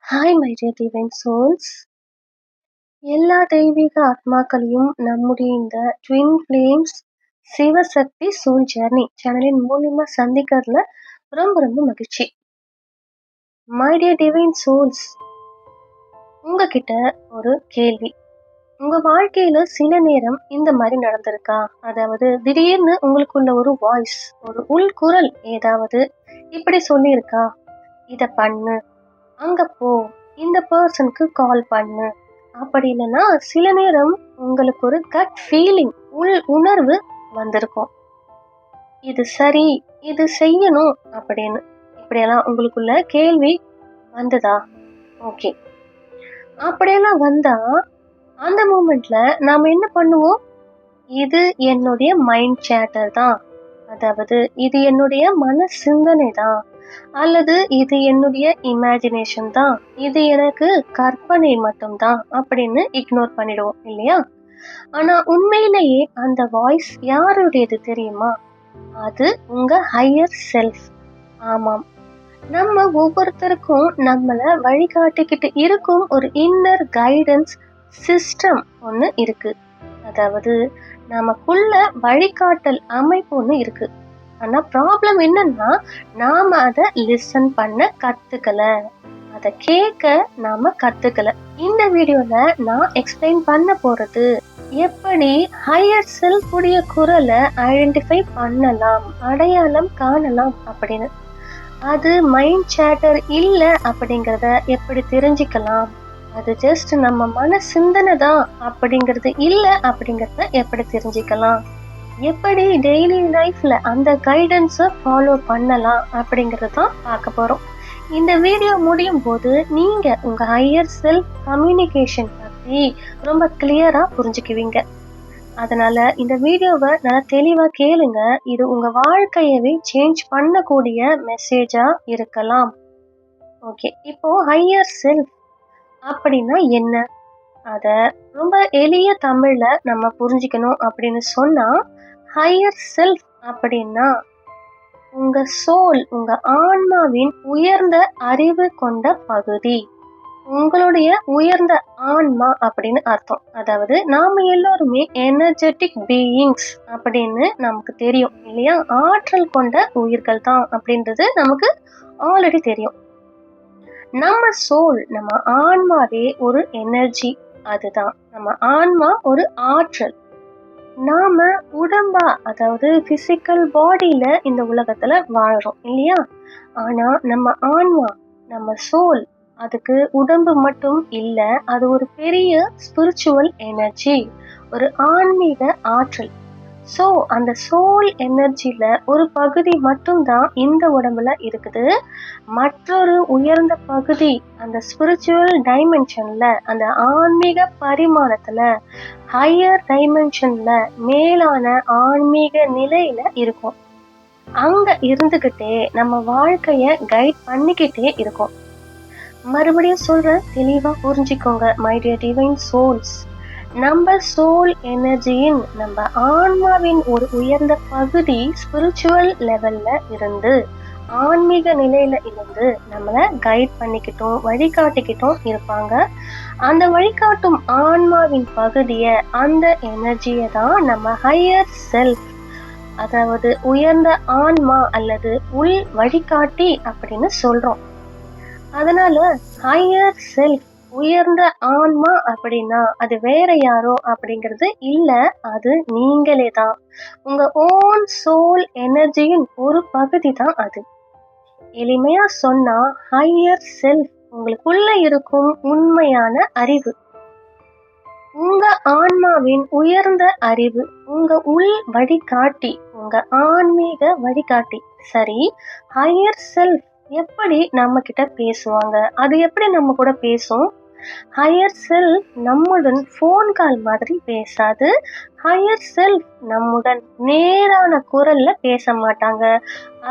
Hi my dear divine souls. எல்லா தெய்வீக ஆத்மாக்களையும் நம்முடைய இந்த twin flames Shivashakti soul journey சேனலின் மூலியமா சந்திக்கிறதுல ரொம்ப ரொம்ப மகிழ்ச்சி. மை டியர் டிவைன் சோல்ஸ், உங்ககிட்ட ஒரு கேள்வி. உங்க வாழ்க்கையில சில நேரம் இந்த மாதிரி நடந்திருக்கா? அதாவது திடீர்னு உங்களுக்குள்ள ஒரு வாய்ஸ், ஒரு உள்குரல் ஏதாவது இப்படி சொல்லியிருக்கா, இத பண்ணு, அங்க போ, இந்த பர்சனுக்கு கால் பண்ணு, அப்படி இல்லைன்னா சில நேரம் உங்களுக்கு ஒரு கட் ஃபீலிங், உள் உணர்வு வந்திருக்கும், இது சரி, இது செய்யணும் அப்படின்னு. இப்படியெல்லாம் உங்களுக்குள்ள கேள்வி வந்ததா? ஓகே, அப்படியெல்லாம் வந்தா அந்த மூமெண்ட்ல நாம என்ன பண்ணுவோம்? இது என்னுடைய மைண்ட் சேட்டர் தான், அதாவது இது என்னுடைய மன சிந்தனை தான், அல்லது இது என்னுடைய இமேஜினேஷன் தான், இது எனக்கு கற்பனை மட்டும்தான் அப்படின்னு இக்னோர் பண்ணிடுவோம் இல்லையா? ஆனா உண்மையிலேயே அந்த வாய்ஸ் யாருடையது தெரியுமா? அது உங்க ஹையர் செல்ஃப். ஆமாம், நம்ம ஒவ்வொருத்தருக்கும் நம்மள வழிகாட்டிக்கிட்டு இருக்கும் ஒரு இன்னர் கைடன்ஸ் சிஸ்டம் ஒன்று இருக்கு. அதாவது நமக்குள்ள வழிகாட்டல் அமைப்பு ஒன்று இருக்கு. ஆனா ப்ராப்ளம் என்னன்னா, நாம அதை லிசன் பண்ண கத்துக்கல, அதை கேட்க நாம கத்துக்கல. இந்த வீடியோல நான் எக்ஸ்பிளைன் பண்ண போறது, எப்படி ஹையர் செல்ஃப் உடைய குரலை ஐடென்டிஃபை பண்ணலாம், அடையாளம் காணலாம் அப்படின்னு. அது மைண்ட் சேட்டர் இல்ல அப்படிங்கறத எப்படி தெரிஞ்சுக்கலாம், அது ஜஸ்ட் நம்ம மன சிந்தனை தான் அப்படிங்கிறது இல்ல அப்படிங்கறத எப்படி தெரிஞ்சுக்கலாம், எப்படி டெய்லி லைஃப்ல அந்த கைடன்ஸை ஃபாலோ பண்ணலாம் அப்படிங்கறது தான் பார்க்க போறோம். இந்த வீடியோ முடியும் போது நீங்க உங்க ஹையர் செல்ஃப் கம்யூனிகேஷன் பத்தி ரொம்ப கிளியரா புரிஞ்சுக்குவீங்க. அதனால இந்த வீடியோவை நல்லா தெளிவா கேளுங்க. இது உங்க வாழ்க்கையவே சேஞ்ச் பண்ணக்கூடிய மெசேஜா இருக்கலாம். ஓகே, இப்போ ஹையர் செல்ஃப் அப்படின்னா என்ன? அத ரொம்ப எளிய தமிழ்ல நம்ம புரிஞ்சுக்கணும் அப்படின்னு சொன்னா, ஹையர் செல்ஃப் அப்படின்னா உங்க சோல், உங்க ஆன்மாவின் உயர்ந்த அறிவு கொண்ட பகுதி, உங்களுடைய உயர்ந்த ஆன்மா அப்படின்னு அர்த்தம். அதாவது நாம எல்லோருமே எனர்ஜெட்டிக் பீயிங்ஸ் அப்படின்னு நமக்கு தெரியும் இல்லையா? ஆற்றல் கொண்ட உயிர்கள் தான் அப்படின்றது நமக்கு ஆல்ரெடி தெரியும். நம்ம சோல், நம்ம ஆன்மாவே ஒரு எனர்ஜி, அதுதான் நம்ம ஆன்மா, ஒரு ஆற்றல். நாம உடம்பா, அதாவது பிசிக்கல் பாடியில இந்த உலகத்துல வாழ்றோம் இல்லையா? ஆனா நம்ம ஆன்மா, நம்ம சோல், அதுக்கு உடம்பு மட்டும் இல்ல, அது ஒரு பெரிய ஸ்பிரிச்சுவல் எனர்ஜி, ஒரு ஆன்மீக ஆற்றல். ஸோ அந்த சோல் எனர்ஜில ஒரு பகுதி மட்டும்தான் இந்த உடம்புல இருக்குது. மற்றொரு உயர்ந்த பகுதி அந்த ஸ்பிரிச்சுவல் டைமென்ஷன்ல, அந்த ஆன்மீக பரிமாணத்துல, ஹையர் டைமென்ஷன்ல, மேலான ஆன்மீக நிலையில இருக்கும். அங்க இருந்துகிட்டே நம்ம வாழ்க்கைய கைட் பண்ணிக்கிட்டே இருக்கும். மறுபடியும் சொல்ற, தெளிவா புரிஞ்சுக்கோங்க மை டியர் டிவைன் சோல்ஸ். நம்ம சோல் எனர்ஜியின், நம்ம ஆன்மாவின் ஒரு உயர்ந்த பகுதி ஸ்பிரிச்சுவல் லெவல்ல இருந்து, ஆன்மீக நிலையில இருந்து நம்மளை கைட் பண்ணிக்கிட்டோம், வழிகாட்டிக்கிட்டோம் இருப்பாங்க. அந்த வழிகாட்டும் ஆன்மாவின் பகுதிய, அந்த எனர்ஜியை தான் நம்ம ஹையர் செல்ஃப், அதாவது உயர்ந்த ஆன்மா அல்லது உள் வழிகாட்டி அப்படின்னு சொல்றோம். அதனால ஹையர் செல்ஃப், உயர்ந்த ஆன்மா அப்படின்னா அது வேற யாரோ அப்படிங்கிறது இல்ல, அது நீங்களே தான். உங்க ஓன் சோல் எனர்ஜியின் ஒரு பகுதி தான் அது. எளிமையா சொன்னா, ஹையர் செல்ஃப் உங்களுக்குள்ள இருக்கும் உண்மையான அறிவு, உங்க ஆன்மாவின் உயர்ந்த அறிவு, உங்க உள் வழிகாட்டி, உங்க ஆன்மீக வழிகாட்டி. சரி, ஹையர் செல்ஃப் எப்படி நம்ம கிட்ட பேசுவாங்க, அது எப்படி நம்ம கூட பேசும்? ஹையர் செல்ஃப் நம்முடன் ஃபோன் கால் மாதிரி பேசாது. ஹையர் செல்ஃப் நம்முடன் நேரான குரல்ல பேச மாட்டாங்க.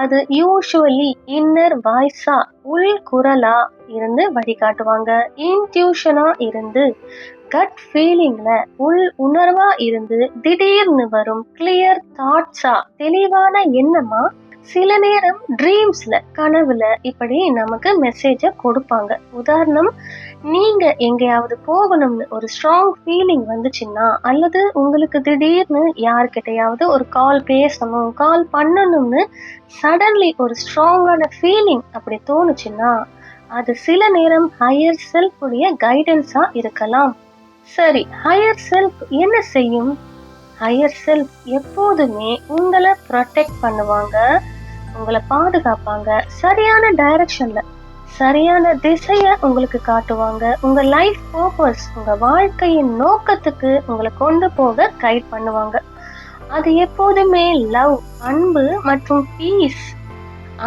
அது யூசுவலி இன்னர் வாய்ஸா, உள் குரலா இருந்து வழிகாட்டுவாங்க. இன்ட்யூஷனா இருந்து, கட் ஃபீலிங்ல, உள் உணர்வா இருந்து, திடீர்னு வரும் கிளியர் தாட்ஸா, தெளிவான எண்ணமா, சில நேரம் ட்ரீம்ஸ்ல, கனவுல இப்படி நமக்கு மெசேஜ கொடுப்பாங்க. உதாரணம், நீங்க எங்கேயாவது போகணும்னு ஒரு ஸ்ட்ராங் ஃபீலிங் வந்துச்சுன்னா, அல்லது உங்களுக்கு திடீர்னு யார்கிட்டயாவது ஒரு கால் பேசணும், கால் பண்ணணும்னு சடன்லி ஒரு ஸ்ட்ராங்கான ஃபீலிங் அப்படி தோணுச்சுன்னா, அது சில நேரம் ஹையர் செல்ஃப் உடைய கைடன்ஸா இருக்கலாம். சரி, ஹையர் செல்ஃப் என்ன செய்யும்? ஹையர் செல்ஃப் எப்போதுமே உங்களை ப்ரொடெக்ட் பண்ணுவாங்க, உங்களை பாதுகாப்பாங்க, சரியான டைரக்ஷன்ல, சரியான திசைய உங்களுக்கு காட்டுவாங்க, உங்க லைஃப் பர்பஸ், உங்க வாழ்க்கையின் நோக்கத்துக்கு உங்களை கொண்டு போக கைட் பண்ணுவாங்க. அது எப்போதுமே லவ், அன்பு மற்றும் பீஸ்,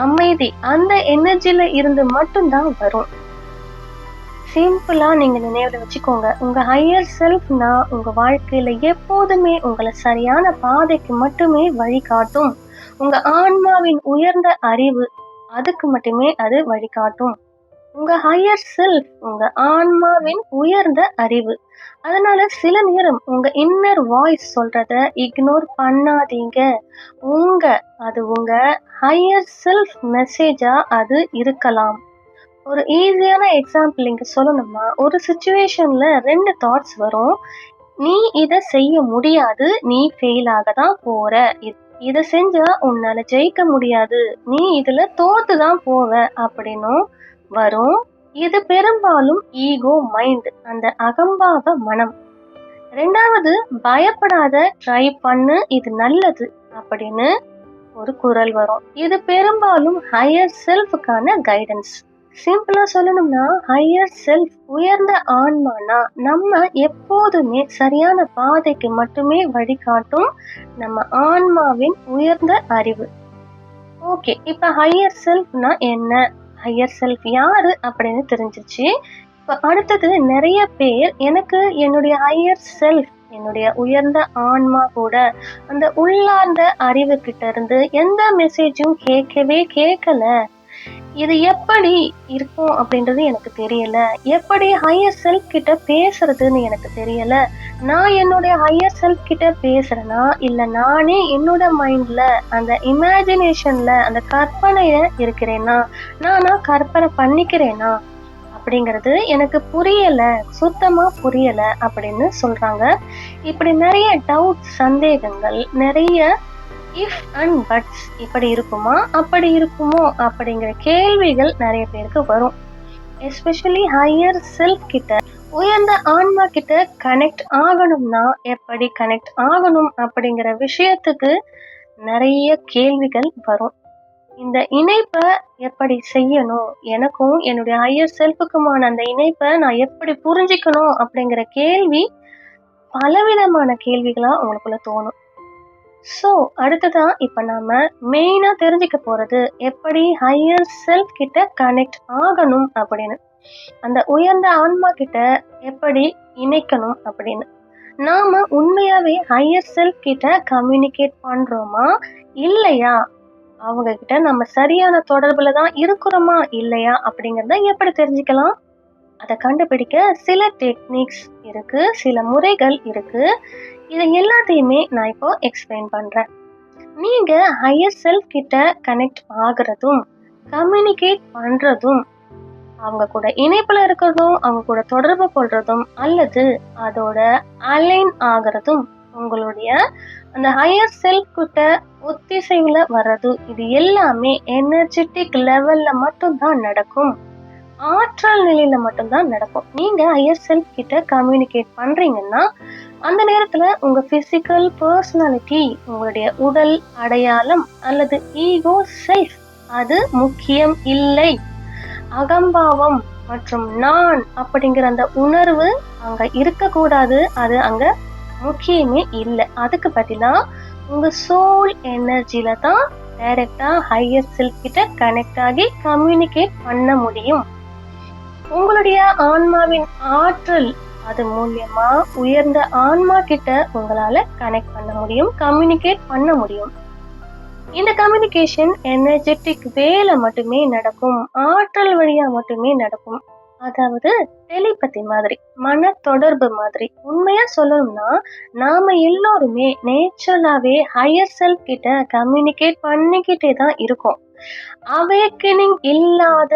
அமைதி, அந்த எனர்ஜில இருந்து மட்டும்தான் வரும். சிம்பிளா நீங்க நினைவுல வச்சுக்கோங்க, உங்க ஹையர் செல்ஃப்னா உங்க வாழ்க்கையில எப்போதுமே உங்களை சரியான பாதைக்கு மட்டுமே வழிகாட்டும். உங்க ஆன்மாவின் உயர்ந்த அறிவு, அதுக்கு மட்டுமே அது வழிகாட்டும். உங்க ஹையர் செல்ஃப் உங்க ஆன்மாவின் உயர்ந்த அறிவு. அதனால சில நேரம் உங்க இன்னர் வாய்ஸ் சொல்றத இக்னோர் பண்ணாதீங்க. உங்க உங்க ஹையர் செல்ஃப் மெசேஜா அது இருக்கலாம். ஒரு ஈஸியான எக்ஸாம்பிள் இங்க சொல்லணும்னா, ஒரு சிச்சுவேஷன்ல 2 தாட்ஸ் வரும். நீ இத செய்ய முடியாது, நீ ஃபெயில் ஆக தான் போற, இத செஞ்சா உன்னால ஜெயிக்க முடியாது, நீ இதுல தோத்து தான் போவ அப்படின்னும் வரும். இது பெரும்பாலும் ஈகோ மைண்ட், அந்த அகம்பாவ மனம். 2வது, பயப்படாத, ட்ரை பண்ணு, இது நல்லது அப்படின்னு ஒரு குரல் வரும். இது பெரும்பாலும் ஹையர் செல்ஃபுக்கான கைடன்ஸ். சிம்பிளா சொல்லணும்னா, ஹையர் செல்ஃப் உயர்ந்த ஆன்மானா நம்ம எப்போதுமே சரியான பாதைக்கு மட்டுமே வழிகாட்டும் நம்ம ஆன்மாவின் உயர்ந்த அறிவு. ஓகே, இப்ப ஹையர் செல்ஃப்னா என்ன, ஹையர் செல்ஃப் யாரு அப்படின்னு தெரிஞ்சிச்சு. இப்ப அடுத்தது, நிறைய பேர் எனக்கு என்னுடைய ஹையர் செல்ஃப், என்னுடைய உயர்ந்த ஆன்மா கூட அந்த உள்ளார்ந்த அறிவு கிட்ட இருந்து எந்த மெசேஜும் கேட்கல, இது எப்படி இருக்கும் அப்படின்றது எனக்கு தெரியல, எப்படி ஹையர் செல்ஃப் கிட்ட பேசுறதுன்னு எனக்கு தெரியல, நான் என்னுடைய ஹையர் செல்ஃப் கிட்ட பேசுறேனா இல்ல நானே என்னோட மைண்ட்ல அந்த இமேஜினேஷன்ல அந்த கற்பனைய இருக்கிறேனா, நானா கற்பனை பண்ணிக்கிறேனா அப்படிங்கிறது எனக்கு புரியல, சுத்தமா புரியல அப்படின்னு சொல்றாங்க. இப்படி நிறைய டவுட், சந்தேகங்கள், நிறைய இஃப் அண்ட் பட்ஸ், இப்படி இருக்குமா அப்படி இருக்குமோ அப்படிங்கிற கேள்விகள் நிறைய பேருக்கு வரும். எஸ்பெஷலி ஹையர் செல்ஃப் கிட்ட, உயர்ந்த ஆன்மா கிட்ட கனெக்ட் ஆகணும்னா எப்படி கனெக்ட் ஆகணும் அப்படிங்கிற விஷயத்துக்கு நிறைய கேள்விகள் வரும். இந்த இணைப்பை எப்படி செய்யணும், எனக்கும் என்னுடைய ஹையர் செல்ஃபுக்குமான அந்த இணைப்பை நான் எப்படி புரிஞ்சுக்கணும் அப்படிங்கிற கேள்வி, பலவிதமான கேள்விகளா உங்களுக்குள்ள தோணும். ஸோ அடுத்ததா இப்ப நாம மெயினா தெரிஞ்சுக்க போறது, எப்படி ஹையர் செல்ஃப் கிட்ட கனெக்ட் ஆகணும் அப்படின்னு, அந்த உயர்ந்த ஆன்மா கிட்ட எப்படி இணைக்கணும் அப்படின்னு. நாம உண்மையாவே ஹையர் செல்ஃப் கிட்ட கம்யூனிகேட் பண்றோமா இல்லையா, அவங்க கிட்ட நம்ம சரியான தொடர்புல தான் இருக்கிறோமா இல்லையா அப்படிங்கறத எப்படி தெரிஞ்சுக்கலாம்? அதை கண்டுபிடிக்க சில டெக்னிக்ஸ் இருக்கு, சில முறைகள் இருக்கு. இதை எல்லாத்தையுமே நான் இப்போ எக்ஸ்பிளைன் பண்றேன். நீங்க ஹையர் செல்ஃப் கிட்ட கனெக்ட் ஆகுறதும், கம்யூனிகேட் பண்றதும், அவங்க கூட இணைப்புல இருக்கிறதும், அவங்க கூட தொடர்பு கொள்றதும், அல்லது அதோட அலைன் ஆகுறதும், உங்களுடைய அந்த ஹையர் செல்ஃப் கிட்ட ஒத்திசைவுல வர்றது, இது எல்லாமே எனர்ஜெட்டிக் லெவல்ல மட்டும்தான் நடக்கும், ஆற்றல் நிலையில மட்டும்தான் நடக்கும். நீங்க ஹையர் செல்ஃப் கிட்ட கம்யூனிகேட் பண்றீங்கன்னா அந்த நேரத்துல உங்க பிசிக்கல் பர்சனாலிட்டி, உங்களுடைய உடல் அடையாளம் அல்லது ஈகோ செல்ஃப் அது முக்கியம் இல்லை. அகம்பாவம் மற்றும் நான் அப்படிங்கிற அந்த உணர்வு அங்க இருக்கக்கூடாது, அது அங்க முக்கியமே இல்லை. அதுக்கு பதிலா உங்க சோல் எனர்ஜில தான் டைரக்டா ஹையர் செல்ஃப் கிட்ட கனெக்ட் ஆகி கம்யூனிகேட் பண்ண முடியும். உங்களுடைய ஆன்மாவின் ஆற்றல், அது மூலியமா உயர்ந்த ஆன்மா கிட்ட உங்களால கனெக்ட் பண்ண முடியும், கம்யூனிகேட் பண்ண முடியும். இந்த கம்யூனிகேஷன் எனர்ஜெட்டிக் வேல மட்டுமே நடக்கும், ஆற்றல் வழியா மட்டுமே நடக்கும். அதாவது டெலிபதி மாதிரி, மன தொடர்பு மாதிரி. உண்மையா சொல்லணும்னா, நாம எல்லோருமே நேச்சுரலாவே ஹையர் செல்ஃப் கிட்ட கம்யூனிகேட் பண்ணிக்கிட்டே தான் இருக்கோம். அவேக்கனிங் இல்லாத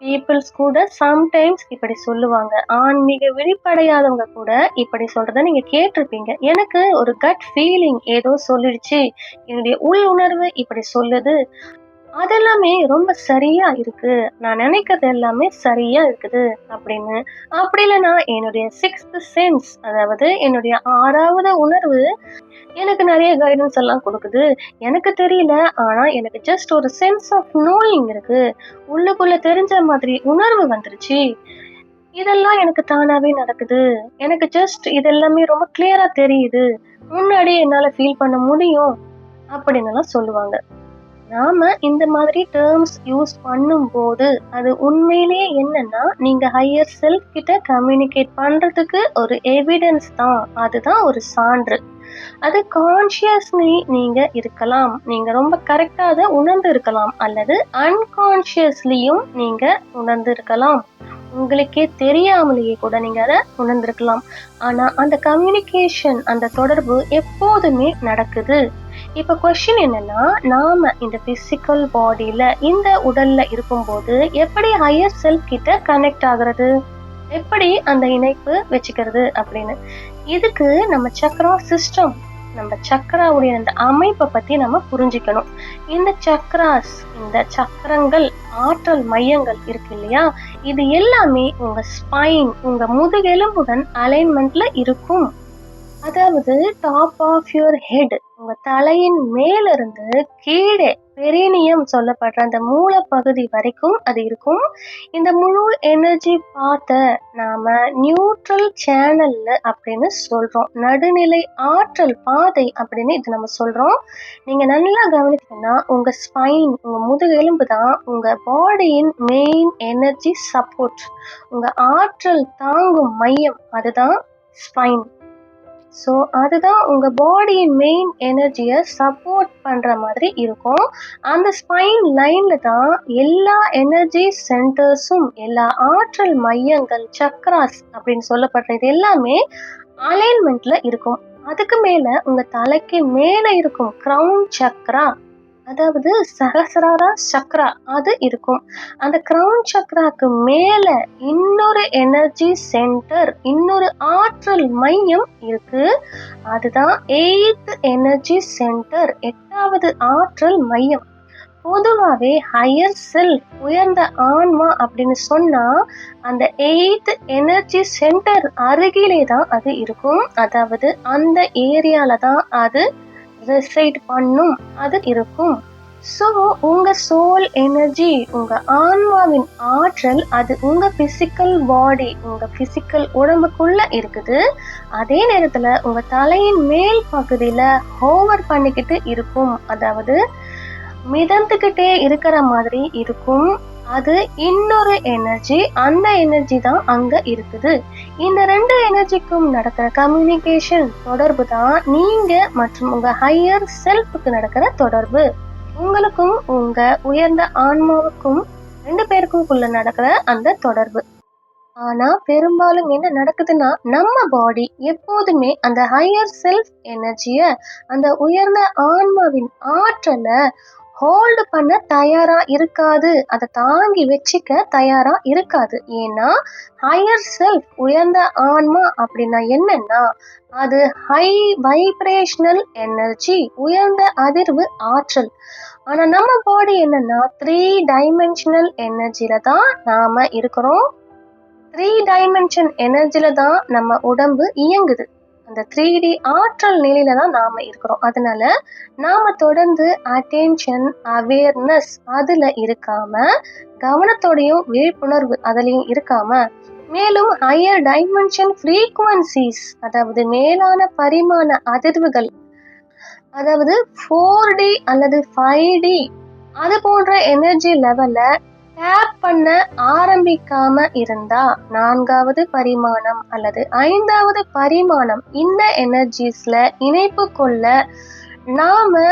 பீப்பிள்ஸ் கூட சம்டைம்ஸ் இப்படி சொல்லுவாங்க. ஆன்மீக விழிப்படையாதவங்க கூட இப்படி சொல்றத நீங்க கேட்டிருப்பீங்க. எனக்கு ஒரு கட் ஃபீலிங் ஏதோ சொல்லிடுச்சு. என்னுடைய உள் உணர்வு இப்படி சொல்லுது. அதெல்லாமே ரொம்ப சரியா இருக்கு. நான் நினைக்கிறது எல்லாமே சரியா இருக்குது அப்படின்னு. அப்படி இல்லைன்னா என்னுடைய சிக்ஸ்த் சென்ஸ், அதாவது என்னுடைய 6வது உணர்வு எனக்கு நிறைய கைடன்ஸ் எல்லாம் கொடுக்குது. எனக்கு தெரியல, ஆனா எனக்கு ஜஸ்ட் ஒரு சென்ஸ் ஆஃப் நோயிங் இருக்கு. உள்ளுக்குள்ள தெரிஞ்ச மாதிரி உணர்வு வந்துருச்சு. இதெல்லாம் எனக்கு தானாவே நடக்குது. எனக்கு ஜஸ்ட் இதெல்லாமே ரொம்ப கிளியரா தெரியுது. முன்னாடியே என்னால ஃபீல் பண்ண முடியும் அப்படின்னு எல்லாம் சொல்லுவாங்க. நாம இந்த மாதிரி டேர்ம்ஸ் யூஸ் பண்ணும்போது அது உண்மையிலேயே என்னன்னா, நீங்க ஹையர் செல்ஃப் கிட்ட கம்யூனிகேட் பண்றதுக்கு ஒரு எவிடன்ஸ் தான். அதுதான் ஒரு சான்று. அது கான்ஷியஸ்லி நீங்க இருக்கலாம், நீங்க ரொம்ப கரெக்டா அதை உணர்ந்து இருக்கலாம், அல்லது அன்கான்ஷியஸ்லியும் நீங்க உணர்ந்து இருக்கலாம். உங்களுக்கே தெரியாமலேயே கூட நீங்க அதை உணர்ந்திருக்கலாம். ஆனா அந்த கம்யூனிகேஷன், அந்த தொடர்பு எப்போதுமே நடக்குது. இப்ப கொஸ்டின் என்னன்னா, நாம இந்த பிசிக்கல் பாடியில, இந்த உடல்ல இருக்கும்போது எப்படி ஹையர் செல்ஃப் கிட்ட கனெக்ட் ஆகுறது, எப்படி அந்த இணைப்பு வச்சுக்கிறது அப்படின்னு. இதுக்கு நம்ம சக்ரா சிஸ்டம், நம்ம சக்கராவுடைய அந்த அமைப்பை பத்தி நம்ம புரிஞ்சுக்கணும். இந்த சக்ராஸ், இந்த சக்கரங்கள், ஆற்றல் மையங்கள் இருக்கு இல்லையா, இது எல்லாமே உங்க ஸ்பைன், உங்க முதுகெலும்புடன் அலைன்மெண்ட்ல இருக்கும். அதாவது டாப் ஆஃப் யுவர் ஹெட், உங்க தலையின் மேல இருந்து கீழே பெரினியம் சொல்லப்படுற அந்த மூல பகுதி வரைக்கும் அது இருக்கும். இந்த முழு எனர்ஜி பாத்த நாம நியூட்ரல் சேனல்ல அப்படின்னு சொல்றோம். நடுநிலை ஆற்றல் பாதை அப்படின்னு இது நம்ம சொல்றோம். நீங்க நல்லா கவனிச்சீங்கன்னா, உங்க ஸ்பைன், உங்க முதுகெலும்பு தான் உங்க பாடியின் மெயின் எனர்ஜி சப்போர்ட். உங்க ஆற்றல் தாங்கும் மையம் அதுதான் ஸ்பைன். ஸோ அதுதான் உங்க பாடியின் மெயின் எனர்ஜியை சப்போர்ட் பண்ற மாதிரி இருக்கும். அந்த ஸ்பைன் லைன்ல தான் எல்லா எனர்ஜி சென்டர்ஸும், எல்லா ஆற்றல் மையங்கள், சக்ராஸ் அப்படின்னு சொல்லப்படுற இது எல்லாமே அலைன்மெண்ட்ல இருக்கும். அதுக்கு மேல உங்க தலைக்கு மேல இருக்கும் கிரவுன் சக்ரா, அதாவது சகசிராரா சக்ரா, அது இருக்கும். அந்த கிரவுன் சக்ராக்கு மேல இன்னொரு எனர்ஜி சென்டர், இன்னொரு ஆற்றல் மையம் இருக்கு. அதுதான் 8th எனர்ஜி சென்டர், 8வது ஆற்றல் மையம். பொதுவாகவே ஹையர் செல்ஃப், உயர்ந்த ஆன்மா அப்படின்னு சொன்னா அந்த 8th எனர்ஜி சென்டர் அருகிலே தான் அது இருக்கும். அதாவது அந்த ஏரியால தான் அது ரெசைட் பண்ணும், அது இருக்கும். ஸோ உங்க சோல் எனர்ஜி, உங்க ஆன்மாவின் ஆற்றல், அது உங்க பிசிக்கல் பாடி, உங்க பிசிக்கல் உடம்புக்குள்ள இருக்குது. அதே நேரத்துல உங்க தலையின் மேல் பகுதியில ஹோவர் பண்ணிக்கிட்டு இருக்கும், அதாவது மிதந்துக்கிட்டே இருக்கிற மாதிரி இருக்கும். அது இன்னொரு எனர்ஜி. அந்த எனர்ஜி தான் அங்க இருக்குது. இந்த 2 எனர்ஜிக்கும் நடக்கிற கம்யூனிகேஷன், தொடர்பு தான் நீங்க மற்றும் உங்க ஹையர் செல்ஃபுக்கு நடக்கிற தொடர்பு. உங்களுக்கும் உங்க உயர்ந்த ஆன்மாவுக்கும் 2 பேருக்குள்ள நடக்கிற அந்த தொடர்பு. ஆனா பெரும்பாலும் என்ன நடக்குதுன்னா, நம்ம பாடி எப்போதுமே அந்த ஹையர் செல்ஃப் எனர்ஜிய, அந்த உயர்ந்த ஆன்மாவின் ஆற்றலை ஹோல்டு பண்ண தயாரா இருக்காது. அதை தாங்கி வச்சுக்க தயாரா இருக்காது. ஏன்னா ஹையர் செல்ஃப், உயர்ந்த ஆன்மா அப்படின்னா என்னன்னா, அது ஹை வைப்ரேஷனல் எனர்ஜி, உயர்ந்த அதிர்வு ஆற்றல். ஆனா நம்ம பாடி என்னன்னா 3 டைமென்ஷனல் எனர்ஜில தான் நாம இருக்கிறோம். 3 டைமென்ஷன் எனர்ஜில தான் நம்ம உடம்பு இயங்குது. அந்த 3D ஆற்றல் நிலையில தான் நாம இருக்கிறோம். அதனால நாம தொடர்ந்து அட்டென்ஷன், அவேர்னஸ் அதுல இருக்காம, கவனத்தோடையும் விழிப்புணர்வு அதுலயும் இருக்காம, மேலும் ஹையர் டைமென்ஷன் ஃப்ரீக்வன்சிஸ், அதாவது மேலான பரிமாண அதிர்வுகள், அதாவது 4D அல்லது 5D அது போன்ற எனர்ஜி லெவல்ல டேப் பண்ண ஆரம்பிக்காம இருந்தா, 4வது பரிமாணம் அல்லது 5வது பரிமாணம், இந்த எனர்ஜிஸ்ல இணைப்பு கொள்ள நாம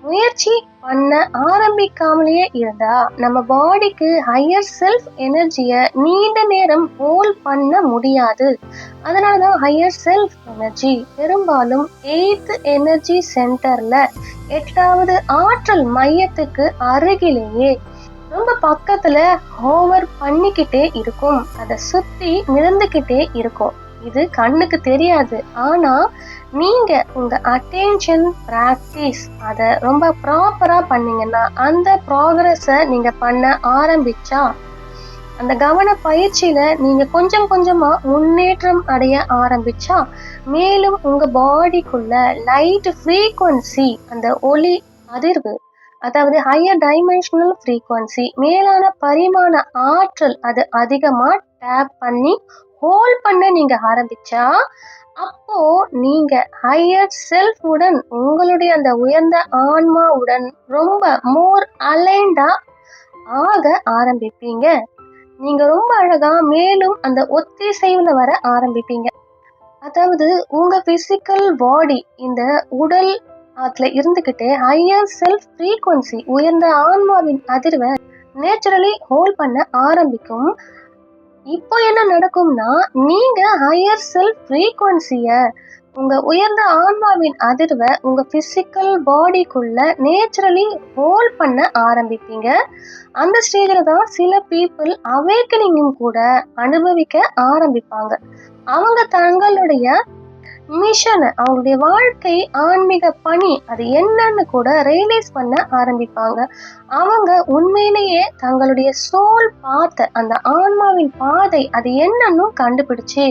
முயற்சி பண்ண ஆரம்பிக்காமலேயே இருந்தா நம்ம பாடிக்கு ஹையர் செல்ஃப் எனர்ஜிய நீண்ட நேரம் ஹோல்ட் பண்ண முடியாது. அதனாலதான் ஹையர் செல்ஃப் எனர்ஜி பெரும்பாலும் 8th எனர்ஜி சென்டர்ல 8வது ஆற்றல் மையத்துக்கு அருகிலேயே ரொம்ப பக்கத்துல ஹோவர் பண்ணிக்கிட்டே இருக்கும். அதை சுத்தி மிதந்துக்கிட்டே இருக்கும். இது கண்ணுக்கு தெரியாது. ஆனா நீங்க உங்க அட்டென்ஷன் பிராக்டிஸ் அத ரொம்ப ப்ராப்பரா பண்ணீங்கன்னா, அந்த ப்ராக்ரஸ நீங்க பண்ண ஆரம்பிச்சா, அந்த கவன பயிற்சியில நீங்க கொஞ்சம் கொஞ்சமா முன்னேற்றம் அடைய ஆரம்பிச்சா, மேலும் உங்க பாடிக்குள்ள லைட் ஃப்ரீக்வன்சி, அந்த ஒளி அதிர்வு, அதாவது ஹையர் டைமென்ஷனல் ஃப்ரீக்வன்சி, மேலான பரிமாண ஆற்றல் அது அதிகமா டேப் பண்ணி ஹோல்ட் பண்ண நீங்க ஆரம்பிச்சா, அப்போ நீங்க ஹையர் செல்ஃப் உடன், உங்களுடைய அந்த உயர்ந்த ஆன்மாவுடன் ரொம்ப மோர் அலைன்டா ஆக ஆரம்பிப்பீங்க. நீங்க ரொம்ப அழகா மேலும் அந்த ஒத்திசைவுல வர ஆரம்பிப்பீங்க. அதாவது உங்க பிசிக்கல் பாடி, இந்த உடல் அதுல இருந்துகிட்டே ஹையர் செல்ஃப் ஃப்ரீக்வன்சி, உயர்ந்த ஆன்மாவின் அதிர்வை நேச்சுரலி ஹோல்ட் பண்ண ஆரம்பிக்கும். இப்போ என்ன நடக்கும்னா, நீங்க ஹையர் செல்ஃப் ஃப்ரீக்வன்சிய, உங்க உயர்ந்த ஆன்மாவின் அதிர்வை உங்க பிசிக்கல் பாடிக்குள்ள நேச்சுரலி ஹோல்ட் பண்ண ஆரம்பிப்பீங்க. அந்த ஸ்டேஜ்ல தான் சில பீப்புள் அவேக்கனிங்கும் கூட அனுபவிக்க ஆரம்பிப்பாங்க. அவங்க தங்களுடைய மிஷன், அவங்களுடைய வாழ்க்கை ஆன்மீக பணி அது என்னன்னு கூட ரியலைஸ் பண்ண ஆரம்பிப்பாங்க. அவங்க உண்மையிலேயே தங்களுடைய சோல் பாத்த, அந்த ஆன்மாவின் பாதை அது என்னன்னு கண்டுபிடிச்சு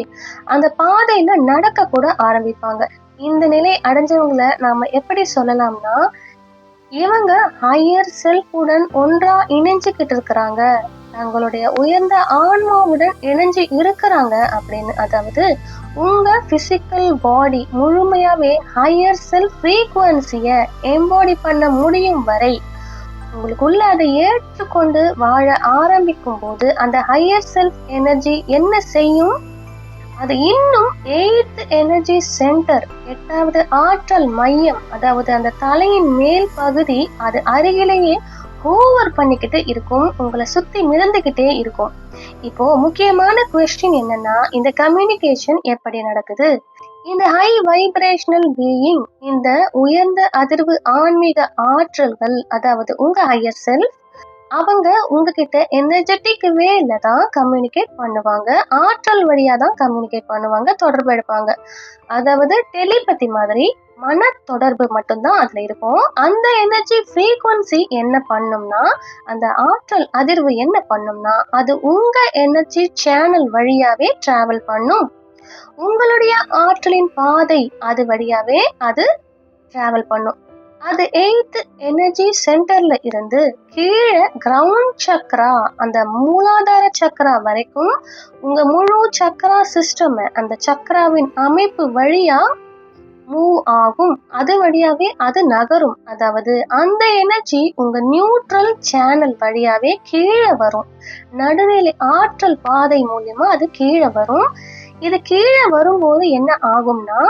அந்த பாதையில நடக்க கூட ஆரம்பிப்பாங்க. இந்த நிலை அடைஞ்சவங்கள நாம எப்படி சொல்லலாம்னா, இவங்க ஹையர் செல்ஃபுடன் ஒன்றா இணைஞ்சுக்கிட்டு இருக்கிறாங்க, தங்களுடைய உயர்ந்த ஆன்மாவுடன் இணைஞ்சு இருக்கிறாங்க அப்படின்னு. அதாவது உங்க physical body முழுமையாவே higher self ஃப்ரீக்வன்சிய embody பண்ண முடியும் வரை, உங்களுக்குள்ள அதை ஏற்றுக்கொண்டு வாழ ஆரம்பிக்கும் போது, அந்த ஹையர் செல்ஃப் எனர்ஜி என்ன செய்யும், அது இன்னும் 8th எனர்ஜி சென்டர், 8வது ஆற்றல் மையம், அதாவது அந்த தலையின் மேல் பகுதி அது அருகிலேயே ஹோவர் பண்ணிக்கிட்டு இருக்கும், உங்களை சுத்தி மிதந்துகிட்டே இருக்கும். இப்போ முக்கியமான கொஸ்டின் என்னன்னா, இந்த கம்யூனிகேஷன் எப்படி நடக்குது? இந்த ஹை வைப்ரேஷனல் பீயிங், இந்த உயர்ந்த அதிர்வு ஆன்மீக ஆற்றல்கள், அதாவது உங்க ஹையர் செல்ஃப், அவங்க உங்ககிட்ட எனர்ஜெட்டிக் வேல தான் கம்யூனிகேட் பண்ணுவாங்க. ஆற்றல் வழியா தான் கம்யூனிகேட் பண்ணுவாங்க, தொடர்பு எடுப்பாங்க. அதாவது டெலிபதி மாதிரி மன தொடர்பு மட்டும்தான் அதுல இருக்கும். அந்த எனர்ஜி ஃப்ரீக்வன்சி என்ன பண்ணும்னா, அந்த ஆற்றல் அதிர்வு என்ன பண்ணும்னா, அது உங்க எனர்ஜி சேனல் வழியாவே டிராவல் பண்ணும். உங்களுடைய ஆற்றலின் பாதை அது வழியாவே அது டிராவல் பண்ணும். அது 8th எனர்ஜி சென்டர்ல இருந்து கீழே கிரவுண்ட் சக்ரா, அந்த மூலாதார சக்ரா வரைக்கும் உங்க முழு சக்ரா சிஸ்டம், அந்த சக்ராவின் அமைப்பு வழியா மூவ் ஆகும். அது வழியாவே அது நகரும். அதாவது அந்த எனர்ஜி உங்க நியூட்ரல் சேனல் வழியாவே கீழே வரும். நடுநிலை ஆற்றல் பாதை மூலியமா அது கீழே வரும். இது கீழே வரும்போது என்ன ஆகும்னா,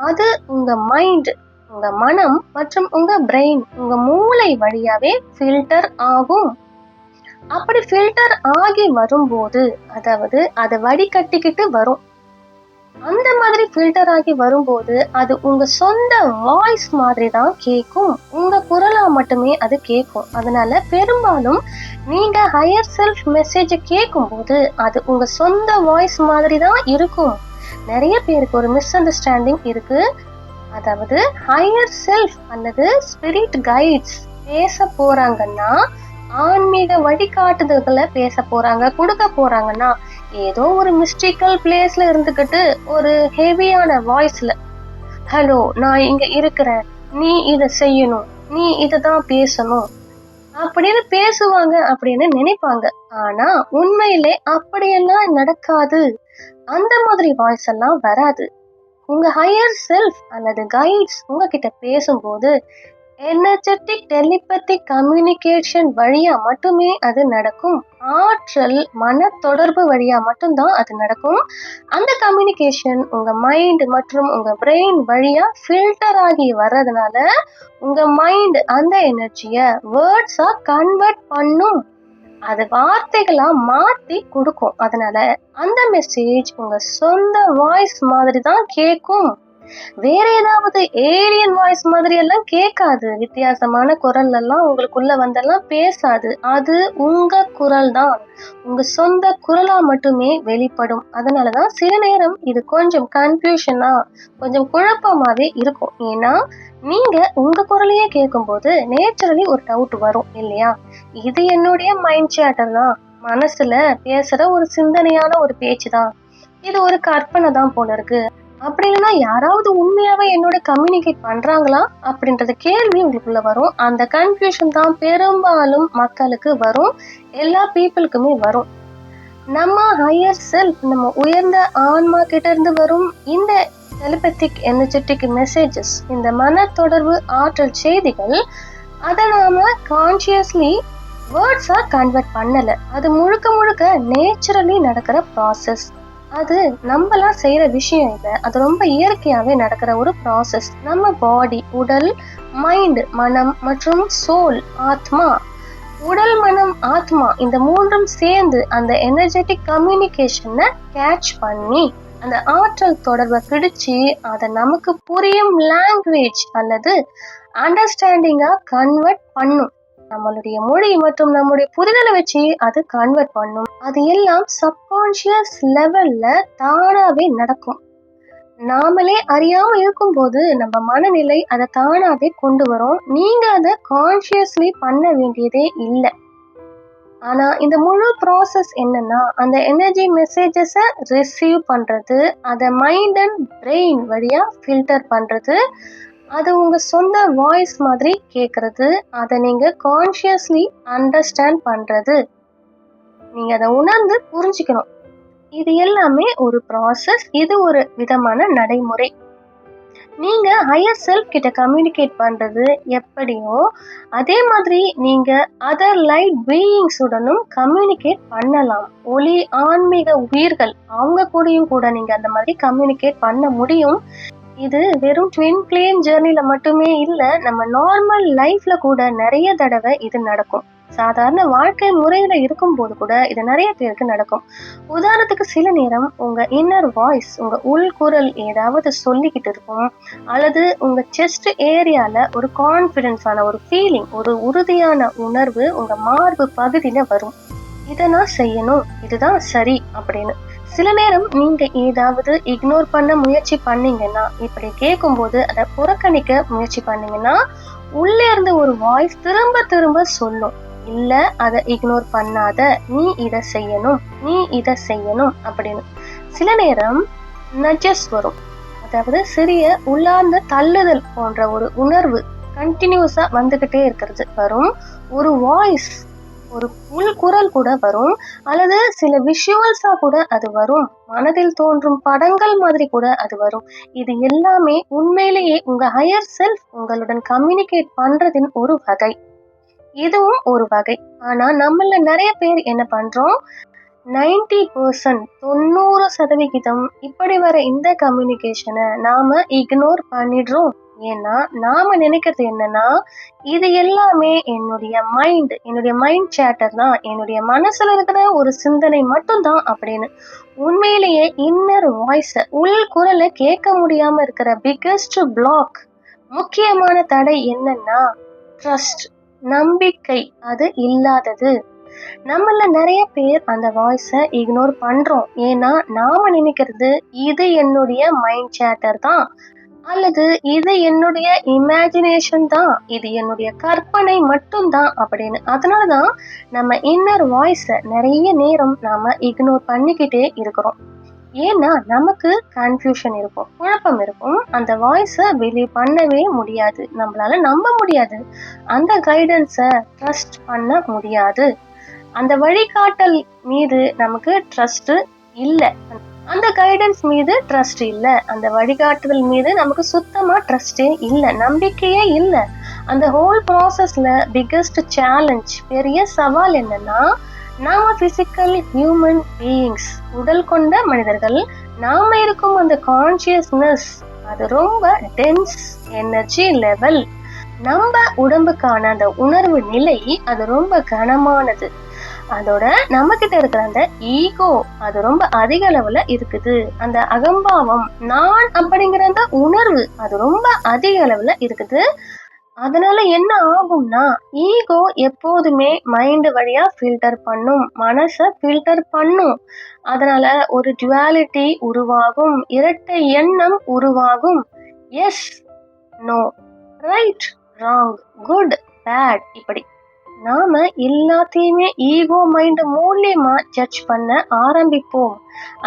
அது உங்க மைண்ட், உங்க மனம் மற்றும் உங்க பிரெயின், உங்க மூளை வழியாவே ஃபில்டர் ஆகும். அப்படி ஃபில்டர் ஆகி வரும்போது, அதாவது அதை வடிகட்டிக்கிட்டு வரும். அந்த மாதிரி ஃபில்டர் ஆகி வரும்போது அது உங்க சொந்த வாய்ஸ் மாதிரி தான் கேட்கும். உங்க குரலா மட்டுமே அது கேட்கும். அதனால பெரும்பாலும் நீங்க ஹையர் செல்ஃப் மெசேஜ் கேட்கும் போது அது உங்க சொந்த வாய்ஸ் மாதிரி தான் இருக்கும். நிறைய பேருக்கு ஒரு மிஸ் அண்டர்ஸ்டாண்டிங் இருக்கு. அதாவது ஹையர் செல்ஃப் அல்லது ஸ்பிரிட் கைட்ஸ் பேச போறாங்கன்னா, ஆன்மீக வழிகாட்டுதல்களை பேச போறாங்க, கொடுக்க போறாங்கன்னா, ஏதோ ஒரு மிஸ்டிக்கல் பிளேஸ்ல இருந்துகிட்டு ஒரு ஹெவியான வாய்ஸ்ல, ஹலோ நான் இங்க இருக்கிறேன், நீ இதை செய்யணும், நீ இதைதான் பேசணும் அப்படின்னு பேசுவாங்க அப்படின்னு நினைப்பாங்க. ஆனா உண்மையிலே அப்படியெல்லாம் நடக்காது. அந்த மாதிரி வாய்ஸ் எல்லாம் வராது. உங்க ஹையர் செல்ஃப் அல்லது கைட்ஸ் உங்ககிட்ட பேசும்போது எனர்ஜெட்டிக் டெலிபதிக் கம்யூனிகேஷன் வழியா மட்டுமே அது நடக்கும். ஆற்றல் மன தொடர்பு வழியா மட்டும்தான் அது நடக்கும். அந்த கம்யூனிகேஷன் உங்க மைண்ட் மற்றும் உங்க பிரெயின் வழியா ஃபில்டர் ஆகி வர்றதுனால உங்க மைண்ட் அந்த எனர்ஜிய வேர்ட்ஸா கன்வெர்ட் பண்ணும். அது வார்த்தைகளா மாத்தி கொடுக்கும். அதனால அந்த மெசேஜ் உங்க சொந்த வாய்ஸ் மாதிரி தான் கேட்கும். வேற ஏதாவது ஏலியன் வாய்ஸ் மாதிரி எல்லாம் கேட்காது. வித்தியாசமான குரல் எல்லாம் உங்களுக்குள்ள வந்தெல்லாம் பேசாது. அது உங்க குரல் தான். உங்க சொந்த குரலா மட்டுமே வெளிப்படும். அதனாலதான் சில நேரம் இது கொஞ்சம் கன்ஃபியூஷனா, கொஞ்சம் குழப்பமாவே இருக்கும். ஏன்னா நீங்க உங்க குரலையே கேட்கும்போது நேச்சுரலி ஒரு டவுட் வரும் இல்லையா? இது என்னுடைய மைண்ட் சேட்டர் தான், மனசுல பேசுற ஒரு சிந்தனையான ஒரு பேச்சு தான், இது ஒரு கற்பனை தான் போல இருக்கு, அப்படின்னா யாராவது உண்மையாவே என்னோட கம்யூனிகேட் பண்றாங்களா அப்படின்றது கேள்வி உங்களுக்குள்ள வரும். அந்த கன்ஃபியூஷன் தான் பெரும்பாலும் மக்களுக்கு வரும், எல்லா பீப்புளுக்குமே வரும். நம்ம ஹையர் செல்ஃப், நம்ம உயர்ந்த ஆன்மா கிட்ட இருந்து வரும் இந்த டெலிபதிக் எனர்ஜெட்டிக் மெசேஜஸ், இந்த மன தொடர்பு ஆற்றல் செய்திகள், அதை நாம கான்சியஸ்லி வேர்ட்ஸா கன்வெர்ட் பண்ணல. அது முழுக்க முழுக்க நேச்சுரலி நடக்கிற ப்ராசஸ். அது நம்மளாம் செய்யற விஷயம் இல்லை, அது ரொம்ப இயற்கையாவே நடக்கிற ஒரு ப்ராசஸ். நம்ம பாடி, உடல், மைண்ட், மனம் மற்றும் சோல், ஆத்மா, உடல், மனம், ஆத்மா, இந்த மூன்றும் சேர்ந்து அந்த எனர்ஜெட்டிக் கம்யூனிகேஷனை கேட்ச் பண்ணி அந்த ஆற்றல் தொடர்பை பிடிச்சு அதை நமக்கு புரியும் லாங்குவேஜ் அல்லது அண்டர்ஸ்டாண்டிங்கா கன்வெர்ட் பண்ணும். நம்மளுடைய மொழி மற்றும் நம்முடைய புரிதலை வச்சு அது கன்வெர்ட் பண்ணும். அது எல்லாம் சப்கான்ஷியஸ் லெவல்ல தானாவே நடக்கும். நாமளே அறியாம இருக்கும்போது நம்ம மனநிலை அதை தானாவே கொண்டு வரும். நீங்க அதை கான்சியஸ்லி பண்ண வேண்டியதே இல்லை. ஆனா இந்த முழு ப்ராசஸ் என்னன்னா, அந்த எனர்ஜி மெசேஜஸை ரிசீவ் பண்றது, அதை மைண்ட் அண்ட் பிரெயின் வழியா ஃபில்டர் பண்றது, அது உங்க சொந்த வாய்ஸ் மாதிரி கேட்கறது, அதை நீங்க கான்சியஸ்லி அண்டர்ஸ்டாண்ட் பண்றது, நீங்க அதை உணர்ந்து புரிஞ்சுக்கணும். இது எல்லாமே ஒரு ப்ராசஸ், இது ஒரு விதமான நடைமுறை. நீங்க ஹையர் செல்ஃப் கிட்ட கம்யூனிகேட் பண்றது எப்படியோ அதே மாதிரி நீங்க அதர் லைட் பீயிங்ஸுடனும் கம்யூனிகேட் பண்ணலாம். ஒளி ஆன்மீக உயிர்கள், அவங்க கூடயும் கூட நீங்க அந்த மாதிரி கம்யூனிகேட் பண்ண முடியும். இது வெறும் ட்வின் ஃப்ளேம் ஜேர்னில மட்டுமே இல்ல, நம்ம நார்மல் லைஃப்ல கூட நிறைய தடவை இது நடக்கும். சாதாரண வாழ்க்கை முறையில இருக்கும்போது கூட இது நிறைய பேருக்கு நடக்கும். உதாரணத்துக்கு சில நேரம் உங்க இன்னர் வாய்ஸ், உங்க உள்குரல் ஏதாவது சொல்லிக்கிட்டு இருக்கும், அல்லது உங்க செஸ்ட் ஏரியால ஒரு கான்ஃபிடன்ஸான ஒரு ஃபீலிங், ஒரு உறுதியான உணர்வு உங்க மார்பு பகுதியில வரும். இதை நான் செய்யணும், இதுதான் சரி அப்படின்னு. சில நேரம் நீங்க ஏதாவது இக்னோர் பண்ண முயற்சி பண்ணீங்கன்னா, இப்படி கேட்கும்போது அதை புறக்கணிக்க முயற்சி பண்ணீங்கன்னா, உள்ளே இருந்து ஒரு வாய்ஸ் திரும்ப திரும்ப சொல்லும், இல்ல அதை இக்னோர் பண்ணாத, நீ இதை செய்யணும், நீ இதை செய்யணும் அப்படின்னு. சில நேரம் நட்ஜஸ் வரும், அதாவது சிறிய உள்ளார்ந்த தள்ளுதல் போன்ற ஒரு உணர்வு கண்டினியூஸா வந்துகிட்டே இருக்கிறது வரும். ஒரு வாய்ஸ், ஒரு உள்குரல் கூட வரும், அல்லது சில விஷுவல்ஸா கூட அது வரும், மனதில் தோன்றும் படங்கள் மாதிரி கூட அது வரும். இது எல்லாமே உண்மையிலேயே உங்க ஹையர் செல்ஃப் உங்களுடன் கம்யூனிகேட் பண்றதின் ஒரு வகை. இதுவும் ஒரு வகை. ஆனா நம்மள நிறைய பேர் என்ன பண்றோம், 90%, 90% இப்படி வர இந்த கம்யூனிகேஷனை நாம இக்னோர் பண்ணிடுறோம். ஏன்னா நாம நினைக்கிறது என்னன்னா, இது எல்லாமே என்னுடைய மைண்ட் சேட்டர் தான், என்னுடைய மனசுல இருக்கிற ஒரு சிந்தனை மட்டும்தான் அப்படின்னு. உண்மையிலேயே இன்னர் வாய்ஸ், உள் குரலை கேட்க முடியாம இருக்கிற பிக்கஸ்ட் பிளாக், முக்கியமான தடை என்னன்னா ட்ரஸ்ட், நம்பிக்கை, அது இல்லாதது. நம்மள நிறைய பேர் அந்த வாய்ஸை இக்னோர் பண்றோம். ஏன்னா நாம நினைக்கிறது இது என்னுடைய மைண்ட் சேட்டர் தான், அல்லது இது என்னுடைய இமேஜினேஷன் தான், இது என்னுடைய கற்பனை மட்டும்தான் அப்படின்னு. அதனாலதான் நம்ம இன்னர் வாய்ஸை நிறைய நேரம் நாம இக்னோர் பண்ணிக்கிட்டே இருக்கிறோம். ஏன்னா நமக்கு கன்ஃபியூஷன் இருக்கும், குழப்பம் இருக்கும், அந்த வாய்ஸை பிலீவ் பண்ணவே முடியாது, நம்மளால நம்ப முடியாது, அந்த கைடன்ஸை ட்ரஸ்ட் பண்ண முடியாது, அந்த வழிகாட்டல் மீது நமக்கு ட்ரஸ்ட் இல்லை, அந்த கைடன்ஸ் மீது ட்ரஸ்ட் இல்லை, அந்த வழிகாட்டுதல் மீது நமக்கு சுத்தமா ட்ரஸ்டே இல்லை, நம்பிக்கையே இல்லை. அந்த ஹோல் ப்ராசஸ்ல பிக்கஸ்ட் சேலஞ்ச், பெரிய சவால் என்னன்னா, நாம பிசிக்கல் ஹியூமன் பீயிங்ஸ், உடல் கொண்ட மனிதர்கள், நாம இருக்கும் அந்த கான்சியஸ்னஸ் அது ரொம்ப டென்ஸ் எனர்ஜி லெவல். நம்ம உடம்புக்கான அந்த உணர்வு நிலை அது ரொம்ப கனமானது. அதோட நம்ம கிட்ட இருக்கிற அந்த ஈகோ அது ரொம்ப அதிக அளவுல இருக்குது. அந்த அகம்பாவம், நான் அப்படிங்கிற அந்த உணர்வு அது ரொம்ப அதிக அளவுல இருக்குது. அதனால என்ன ஆகும்னா, ஈகோ எப்போதுமே மைண்ட் வழியா ஃபில்டர் பண்ணும், மனசை ஃபில்டர் பண்ணும். அதனால ஒரு டுவாலிட்டி உருவாகும், இரட்டை எண்ணம் உருவாகும். Yes, no, right, wrong, good, bad, இப்படி நாம எல்லாத்தையுமே ஈகோ மைண்ட் மூலியமா ஜட்ஜ் பண்ண ஆரம்பிப்போம்.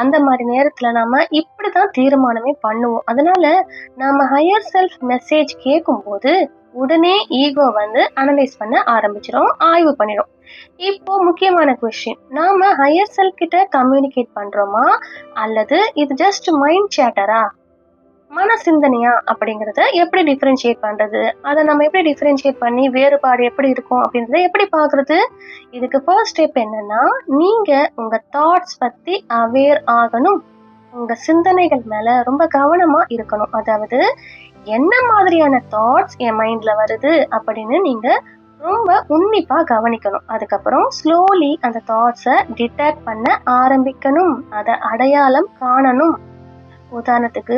அந்த மாதிரி நேரத்துல நாம இப்படிதான் தீர்மானமே பண்ணுவோம். அதனால நாம ஹையர் செல்ஃப் மெசேஜ் கேட்கும் போது உடனே ஈகோ அனலைஸ் பண்ண ஆரம்பிச்சிடும், ஆய்வு பண்ணிடும். இப்போ முக்கியமான கொஸ்டின், நாம ஹையர் செல்ஃப் கிட்ட கம்யூனிகேட் பண்றோமா அல்லது இது ஜஸ்ட் மைண்ட் சேட்டரா, மன சிந்தனையா அப்படிங்கறத எப்படி டிஃபரன்ஷியேட் பண்றது? அதை நம்ம எப்படி டிஃபரன்ஷியேட் பண்ணி வேறுபாடு எப்படி இருக்கும் அப்படின்றத எப்படி பாக்குறது? இதுக்கு ஃபர்ஸ்ட் ஸ்டெப் என்னன்னா, நீங்க உங்க தாட்ஸ் பத்தி அவேர் ஆகணும். உங்க சிந்தனைகள் மேல ரொம்ப கவனமா இருக்கணும். அதாவது என்ன மாதிரியான தாட்ஸ் என் மைண்ட்ல வருது அப்படின்னு நீங்க ரொம்ப உன்னிப்பா கவனிக்கணும். அதுக்கப்புறம் ஸ்லோலி அந்த தாட்ஸை டிடெக்ட் பண்ண ஆரம்பிக்கணும், அதை அடையாளம் காணணும். உதாரணத்துக்கு,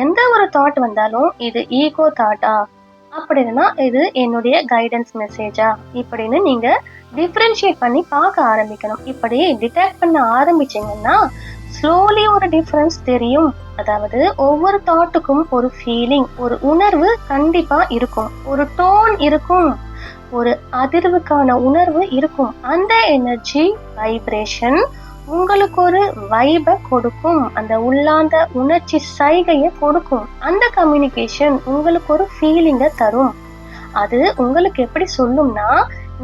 எந்த ஒரு தாட் வந்தாலும் இது ஈகோ தாட்டா அப்படின்னா இது என்னுடைய கைடன்ஸ் மெசேஜா இப்படின்னு நீங்க டிஃபரன்ஷியேட் பண்ணி பார்க்க ஆரம்பிக்கணும். இப்படி டிடெக்ட் பண்ண ஆரம்பிச்சீங்கன்னா ஸ்லோலி ஒரு டிஃபரன்ஸ் தெரியும். அதாவது ஒவ்வொரு தாட்டுக்கும் ஒரு ஃபீலிங், ஒரு உணர்வு கண்டிப்பா இருக்கும், ஒரு டோன் இருக்கும், ஒரு அதிர்வுக்கான உணர்வு இருக்கும். அந்த எனர்ஜி வைப்ரேஷன் உங்களுக்கு ஒரு வைபை கொடுக்கும், அந்த உள்ளாந்த உணர்ச்சி சைகையை கொடுக்கும். அந்த கம்யூனிகேஷன் உங்களுக்கு ஒரு ஃபீலிங்கை தரும். அது உங்களுக்கு எப்படி சொல்லும்னா,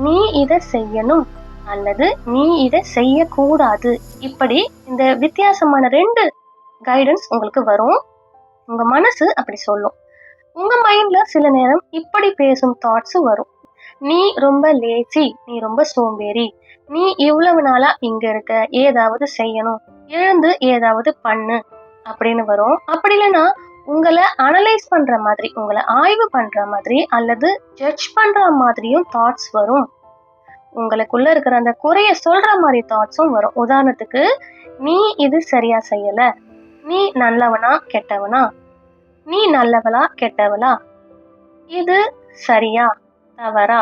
நீ இதை செய்யணும் அல்லது நீ இதை செய்யக்கூடாது. இப்படி இந்த வித்தியாசமான 2 கைடன்ஸ் உங்களுக்கு வரும். உங்க மனசு அப்படி சொல்லும். உங்க மைண்ட்ல சில நேரம் இப்படி பேசும் தாட்ஸ் வரும். நீ ரொம்ப லேசி, நீ ரொம்ப சோம்பேறி, நீ இவ்வளவு நாளா இங்க இருக்க, ஏதாவது செய்யணும், எழுந்து ஏதாவது பண்ணு அப்படின்னு வரும். அப்படி இல்லைன்னா உங்களை அனலைஸ் பண்ற மாதிரி, உங்களை ஆய்வு பண்ற மாதிரி அல்லது ஜட்ஜ் பண்ற மாதிரியும் தாட்ஸ் வரும். உங்களுக்குள்ள இருக்கிற அந்த குறைய சொல்ற மாதிரி தாட்ஸும் வரும். உதாரணத்துக்கு, நீ இது சரியா செய்யல, நீ நல்லவனா கெட்டவனா, நீ நல்லவளா கெட்டவளா, இது சரியா தவறா,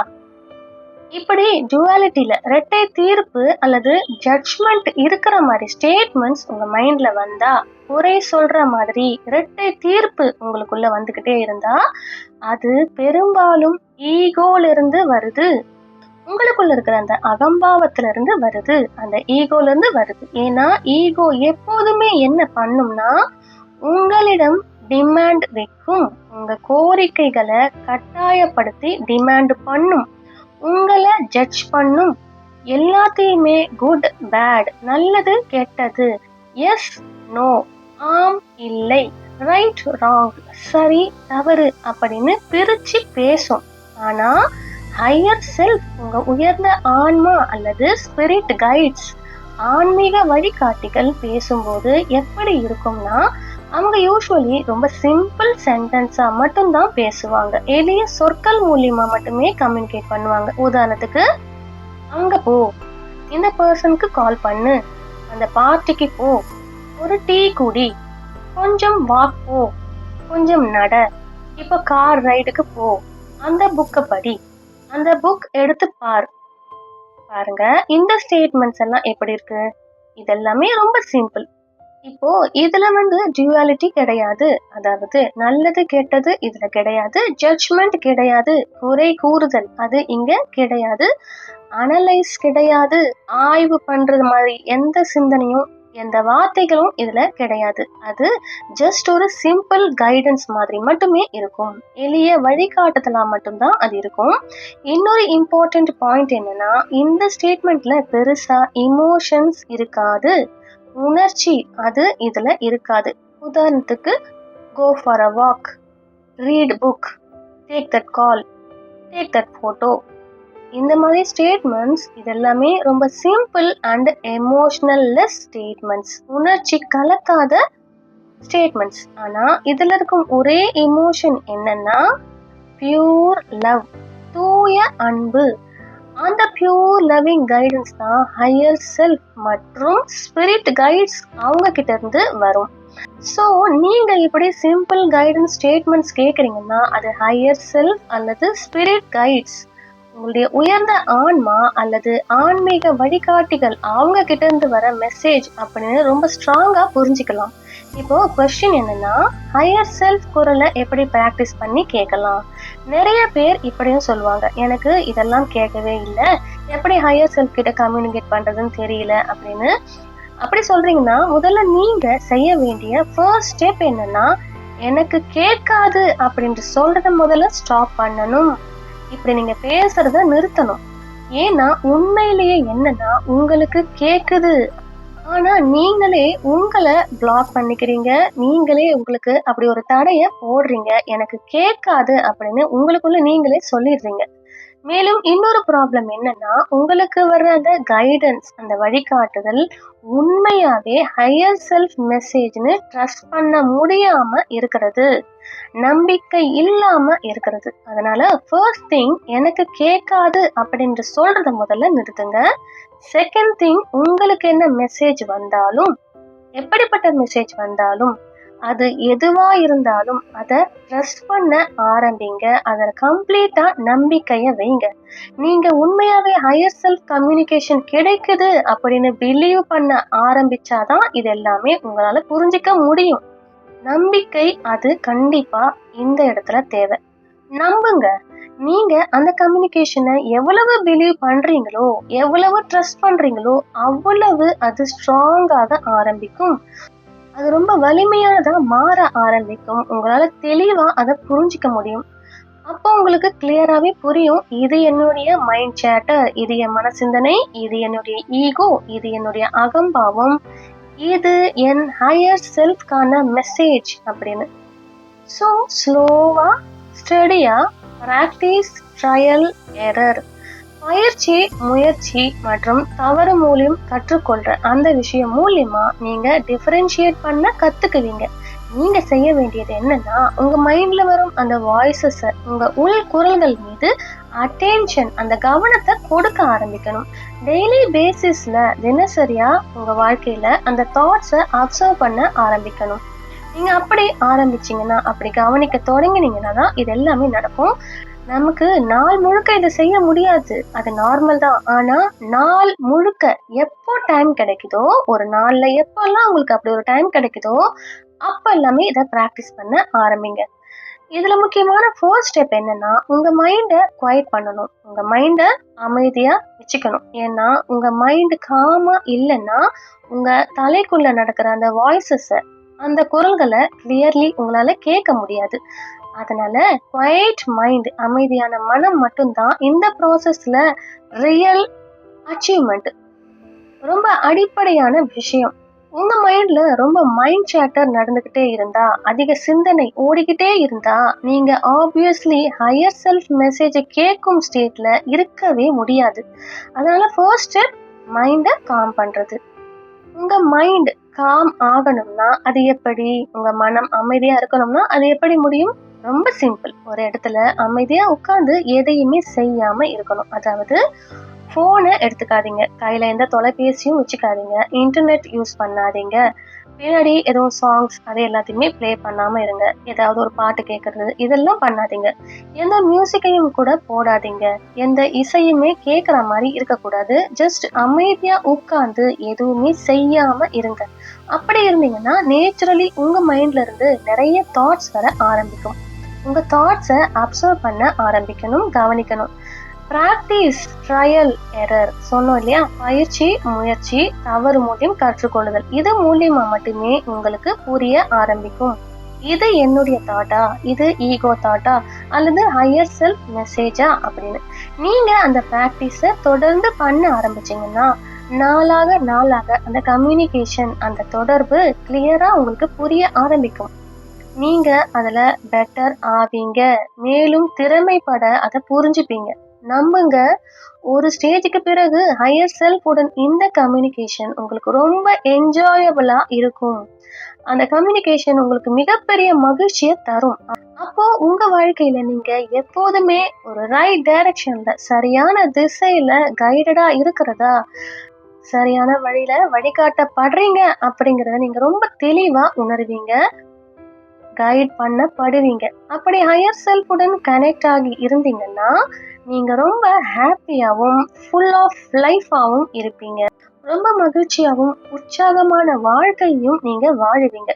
இப்படி டுவாலிட்டியில இரட்டை தீர்ப்பு அல்லது ஜட்ஜ்மெண்ட் இருக்கிற மாதிரி ஸ்டேட்மெண்ட்ஸ் உங்க மைண்ட்ல வந்தா, குறை சொல்ற மாதிரி இரட்டை தீர்ப்பு உங்களுக்குள்ள வந்துகிட்டே இருந்தா, அது பெரும்பாலும் ஈகோல இருந்து வருது. உங்களுக்குள்ள இருக்கிற அந்த அகம்பாவத்துல இருந்து வருது, அந்த ஈகோல இருந்து வருது. ஏன்னா ஈகோ எப்போதுமே என்ன பண்ணும்னா, உங்களிடம் டிமாண்ட் வைக்கும், உங்க கோரிக்கைகளை கட்டாயப்படுத்தி டிமாண்ட் பண்ணும், உங்களை ஜட்ஜ் பண்ணும். எல்லாத்தையுமே குட் பேட், நல்லது கெட்டது, எஸ் நோ, ஆம் இல்லை, ரைட் ராங், சரி தவறு அப்படின்னு பிரிச்சு பேசும். ஆனா ஹையர் செல்ஃப், உங்க உயர்ந்த ஆன்மா அல்லது ஸ்பிரிட் கைட்ஸ், ஆன்மீக வழிகாட்டிகள் பேசும்போது எப்படி இருக்கும்னா, அவங்க யூஸ்வலி ரொம்ப சிம்பிள் சென்டென்ஸா மட்டும்தான் பேசுவாங்க, எளிய சொற்கள் மூலியமா மட்டுமே கம்யூனிகேட் பண்ணுவாங்க. உதாரணத்துக்கு, அங்க போ, இந்த பர்சனுக்கு கால் பண்ணு, அந்த பார்ட்டிக்கு போ, ஒரு டீ குடி, கொஞ்சம் வாக் போ, கொஞ்சம் நட, இப்போ கார் ரைடுக்கு போ, அந்த புக்கை படி, அந்த புக் எடுத்து பாருங்க. இந்த ஸ்டேட்மெண்ட்ஸ் எல்லாம் எப்படி இருக்கு? இதெல்லாமே ரொம்ப சிம்பிள். இப்போ இதுல டியூவாலிட்டி கிடையாது, அதாவது நல்லது கெட்டது இதுல கிடையாது, ஜட்ஜ்மெண்ட் கிடையாது, குறை கூறுதல் அது இங்க கிடையாது, அனலைஸ் கிடையாது, ஆய்வு பண்றது மாதிரி எந்த சிந்தனையும் எந்த வார்த்தைகளும் இதுல கிடையாது. அது ஜஸ்ட் ஒரு சிம்பிள் கைடன்ஸ் மாதிரி மட்டுமே இருக்கும், எளிய வழிகாட்டுதலா மட்டும்தான் அது இருக்கும். இன்னொரு இம்பார்ட்டன்ட் பாயிண்ட் என்னன்னா, இந்த ஸ்டேட்மெண்ட்ல பெருசா இமோஷன்ஸ் இருக்காது, உணர்ச்சி அது இதுல இருக்காது. உதாரணத்துக்கு, go for a walk, read book, take that call, take that photo. இந்த மாதிரி ஸ்டேட்மெண்ட்ஸ் இதெல்லாமே ரொம்ப simple and emotional less statements, உணர்ச்சி கலக்காத ஸ்டேட்மெண்ட்ஸ். ஆனா இதுல இருக்கும் ஒரே எமோஷன் என்னன்னா பியூர் லவ், தூய அன்பு. அந்த பியூர் லவ்விங் கைடன்ஸ் தான் ஹையர் செல்ஃப் மற்றும் ஸ்பிரிட் கைட்ஸ் அவங்க கிட்ட இருந்து வரும். ஸோ நீங்க இப்படி சிம்பிள் கைடன்ஸ் ஸ்டேட்மெண்ட்ஸ் கேட்குறீங்கன்னா அது ஹையர் செல்ஃப் அல்லது ஸ்பிரிட் கைட்ஸ், உங்களுடைய உயர்ந்த ஆன்மா அல்லது ஆன்மீக வழிகாட்டிகள் அவங்க கிட்ட இருந்து வர மெசேஜ் அப்படின்னு ரொம்ப ஸ்ட்ராங்கா புரிஞ்சுக்கலாம். இப்போ கொஸ்டின் என்னன்னா, ஹையர் செல்ஃப் குரலை எப்படி ப்ராக்டிஸ் பண்ணி கேட்கலாம்? நிறைய பேர் இப்படியும் சொல்லுவாங்க, எனக்கு இதெல்லாம் கேட்கவே இல்லை, எப்படி ஹையர் செல்ஃப் கிட்ட கம்யூனிகேட் பண்றதுன்னு தெரியல அப்படின்னு. அப்படி சொல்றீங்கன்னா முதல்ல நீங்க செய்ய வேண்டிய ஃபர்ஸ்ட் ஸ்டெப் என்னன்னா, எனக்கு கேட்காது அப்படின்ட்டு சொல்றத முதல்ல ஸ்டாப் பண்ணணும். இப்படி நீங்க பேசுறத நிறுத்தணும். ஏன்னா உண்மையிலேயே என்னன்னா உங்களுக்கு கேக்குது, ஆனா நீங்களே உங்களை பிளாக் பண்ணிக்கிறீங்க. நீங்களே உங்களுக்கு அப்படி ஒரு தடைய போடுறீங்க, எனக்கு கேட்காது அப்படின்னு உங்களுக்குள்ள நீங்களே சொல்லிடுறீங்க. மேலும் இன்னொரு ப்ராப்ளம் என்னன்னா, உங்களுக்கு வர்ற அந்த கைடன்ஸ், அந்த வழிகாட்டுதல் உண்மையாவே ஹையர் செல்ஃப் மெசேஜ்னு ட்ரஸ்ட் பண்ண முடியாம இருக்கிறது, நம்பிக்கை இல்லாம இருக்கிறது. அதனால ஃபர்ஸ்ட் திங், எனக்கு கேட்காது அப்படின்ற சொல்றத முதல்ல நிறுத்துங்க. செகண்ட் திங், உங்களுக்கு என்ன மெசேஜ் வந்தாலும், எப்படிப்பட்ட மெசேஜ் வந்தாலும், அது எதுவா இருந்தாலும் அதை ட்ரஸ்ட் பண்ண ஆரம்பிங்க. அதில் கம்ப்ளீட்டா நம்பிக்கைய வைங்க. நீங்க உண்மையாவே ஹையர் செல்ஃப் கம்யூனிகேஷன் கிடைக்குது அப்படின்னு பிலீவ் பண்ண ஆரம்பிச்சாதான் இது எல்லாமே உங்களால புரிஞ்சிக்க முடியும். நம்பிக்கை அது கண்டிப்பா இந்த இடத்துல தேவை. நம்புங்க. நீங்க அந்த கம்யூனிகேஷனை எவ்வளவு பிலீவ் பண்றீங்களோ, எவ்வளவு ட்ரஸ்ட் பண்றீங்களோ, அவ்வளவு அது ஸ்ட்ராங்காக ஆரம்பிக்கும். அது ரொம்ப வலிமையானதா மாற ஆரம்பிக்கும். உங்களால தெளிவா அதை புரிஞ்சிக்க முடியும். அப்போ உங்களுக்கு கிளியராகவே புரியும், இது என்னுடைய மைண்ட் சேட்டர், இது என் மனசிந்தனை, இது என்னுடைய ஈகோ, இது என்னுடைய அகம்பாவம், இது என் ஹையர் செல்ஃப்கான மெசேஜ் அப்படின்னு. ஸோ ஸ்லோவா ஸ்டடியா ப்ராக்டிஸ், ட்ரையல், எரர், பயிற்சி, முயற்சி மற்றும் தவறு மூலியம் கற்றுக்கொள்ற அந்த விஷயம் மூலியமா நீங்க டிஃபரன்ஷியேட் பண்ண கத்துக்குவீங்க. நீங்க செய்ய வேண்டியது என்னன்னா, உங்க மைண்ட்ல வரும் அந்த வாய்ஸஸ், உங்க உள் குரல்கள் மீது அட்டென்ஷன், அந்த கவனத்தை கொடுக்க ஆரம்பிக்கணும். டெய்லி பேசிஸ்ல தினசரியா உங்க வாழ்க்கையில அந்த தாட்ஸை அப்சர்வ் பண்ண ஆரம்பிக்கணும். நீங்க அப்படி ஆரம்பிச்சீங்கன்னா, அப்படி கவனிக்க தொடங்கினீங்கன்னா தான் இது எல்லாமே நடக்கும். நமக்கு நாள் முழுக்க இதை செய்ய முடியாது, அது நார்மல் தான். ஆனா நாள் முழுக்க எப்போ டைம் கிடைக்குதோ, ஒரு நாள்ல எப்பெல்லாம் உங்களுக்கு அப்படி ஒரு டைம் கிடைக்குதோ அப்ப எல்லாமே இதை ப்ராக்டிஸ் பண்ண ஆரம்பிங்க. இதுல முக்கியமான ஃபர்ஸ்ட் ஸ்டெப் என்னன்னா, உங்க மைண்டை குவைட் பண்ணணும். உங்க மைண்டை அமைதியா வச்சுக்கணும். ஏன்னா உங்க மைண்ட் காமா இல்லைன்னா உங்க தலைக்குள்ள நடக்கிற அந்த வாய்ஸஸ், அந்த குரல்களை கிளியர்லி உங்களால கேட்க முடியாது. அதனால குவைட் மைண்ட், அமைதியான மனம் மட்டும்தான் இந்த ப்ராசஸ்ல ரியல் அச்சீவ்மெண்ட். ரொம்ப அடிப்படையான விஷயம். உங்க மைண்ட்ல ரொம்ப மைண்ட் சேட்டர் நடந்துகிட்டே இருந்தா, அதிக சிந்தனை ஓடிக்கிட்டே இருந்தா, நீங்க ஆப்வியஸ்லி ஹையர் செல்ஃப் மெசேஜை கேட்கும் ஸ்டேட்ல இருக்கவே முடியாது. அதனால ஃபர்ஸ்ட் ஸ்டெப் மைண்டை காம் பண்றது. உங்க மைண்ட் காம் ஆகணும்னா அது எப்படி? உங்க மனம் அமைதியா இருக்கணும்னா அது எப்படி முடியும்? ரொம்ப சிம்பிள். ஒரு இடத்துல அமைதியா உட்கார்ந்து எதையுமே செய்யாம இருக்கணும். அதாவது போனை எடுத்துக்காதீங்க, கையில எந்த தொலைபேசியும் வச்சுக்காதீங்க, இன்டர்நெட் யூஸ் பண்ணாதீங்க, பின்னாடி எதுவும் சாங்ஸ் அது எல்லாத்தையுமே ப்ளே பண்ணாம இருங்க, ஏதாவது ஒரு பாட்டு கேட்கறது இதெல்லாம் பண்ணாதீங்க, எந்த மியூசிக்கையும் கூட போடாதீங்க, எந்த இசையுமே கேட்குற மாதிரி இருக்கக்கூடாது. ஜஸ்ட் அமைதியா உட்கார்ந்து எதுவுமே செய்யாம இருங்க. அப்படி இருந்தீங்கன்னா நேச்சுரலி உங்க மைண்ட்ல இருந்து நிறைய தாட்ஸ் வர ஆரம்பிக்கும். உங்க தாட்ஸை அப்சர்வ் பண்ண ஆரம்பிக்கணும், கவனிக்கணும். பிராக்டிஸ், ட்ரையல், எரர் சொன்னோம் இல்லையா? பயிற்சி, முயற்சி, தவறு மூலியம் கற்றுக்கொள்ளுதல். இது மூலியமா மட்டுமே உங்களுக்கு புரிய ஆரம்பிக்கும், இது என்னுடைய தாட்டா, இது ஈகோ தாட்டா, அல்லது ஹையர் செல்ஃப் மெசேஜா அப்படின்னு. நீங்க அந்த பிராக்டிஸை தொடர்ந்து பண்ண ஆரம்பிச்சீங்கன்னா நாளாக நாளாக அந்த கம்யூனிகேஷன், அந்த தொடர்பு கிளியரா உங்களுக்கு புரிய ஆரம்பிக்கும். நீங்க அதுல பெட்டர் ஆவீங்க. மேலும் திறமைப்பட அத புரிஞ்சுப்பீங்க. நம்புங்க, ஒரு ஸ்டேஜுக்கு பிறகு ஹையர் செல்ஃப் உடன் இந்த கம்யூனிகேஷன் உங்களுக்கு ரொம்ப என்ஜாயபிளா இருக்கும். அந்த கம்யூனிகேஷன் உங்களுக்கு மிகப்பெரிய மகிழ்ச்சிய தரும். அப்போ உங்க வாழ்க்கையில நீங்க எப்போதுமே ஒரு ரைட் டைரக்ஷன்ல, சரியான திசையில கைடடா இருக்கிறதா, சரியான வழியில வழிகாட்டப்படுறீங்க அப்படிங்கிறத நீங்க ரொம்ப தெளிவா உணர்வீங்க. கைட் பண்ணப்படுவீங்க. அப்படி ஹையர் செல்ஃப் உடன் கனெக்ட் ஆகி இருந்தீங்கன்னா, நீங்க ரொம்ப ஹாப்பியாவும், ஃபுல் ஆஃப் லைஃபாவும் இருப்பீங்க. ரொம்ப மகிழ்ச்சியாவும், உற்சாகமான வாழ்க்கையும் நீங்க வாழுவீங்க.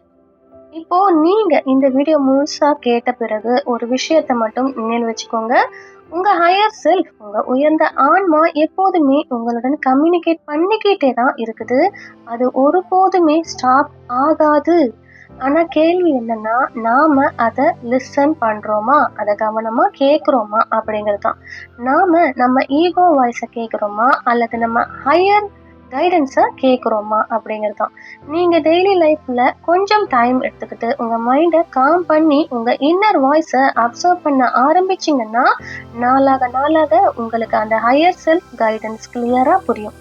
இப்போ நீங்க இந்த வீடியோ முழுசா கேட்ட பிறகு ஒரு விஷயத்த மட்டும் நினைவு வச்சுக்கோங்க. உங்க ஹையர் செல்ஃப், உங்க உயர்ந்த ஆன்மா எப்போதுமே உங்களுடன் கம்யூனிகேட் பண்ணிக்கிட்டே தான் இருக்குது. அது ஒருபோதுமே ஸ்டாப் ஆகாது. ஆனா கேள்வி என்னன்னா, நாம அத லிசன் பண்றோமா? அத கவனமா கேட்கிறோமா? அப்படிங்கிறது தான். நாம நம்ம ஈகோ வாய்ஸ கேட்கிறோமா? அல்லது நம்ம ஹையர் கைடன்ஸ கேட்கிறோமா? அப்படிங்கிறது தான். நீங்க டெய்லி லைஃப்ல கொஞ்சம் டைம் எடுத்துக்கிட்டு உங்க மைண்ட காம் பண்ணி உங்க இன்னர் வாய்ஸ அப்சர்வ் பண்ண ஆரம்பிச்சீங்கன்னா, நாளாக நாளாக உங்களுக்கு அந்த ஹையர் செல்ஃப் கைடன்ஸ் கிளியரா புரியும்.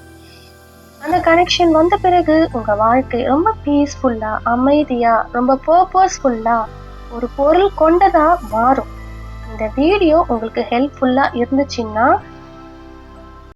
அந்த கனெக்ஷன் வந்த பிறகு உங்க வாழ்க்கை ரொம்ப பீஸ்ஃபுல்லா, அமைதியா, ரொம்ப பர்பஸ்ஃபுல்லா, ஒரு பொருள் கொண்டதா மாறும். இந்த வீடியோ உங்களுக்கு ஹெல்ப்ஃபுல்லா இருந்துச்சுன்னா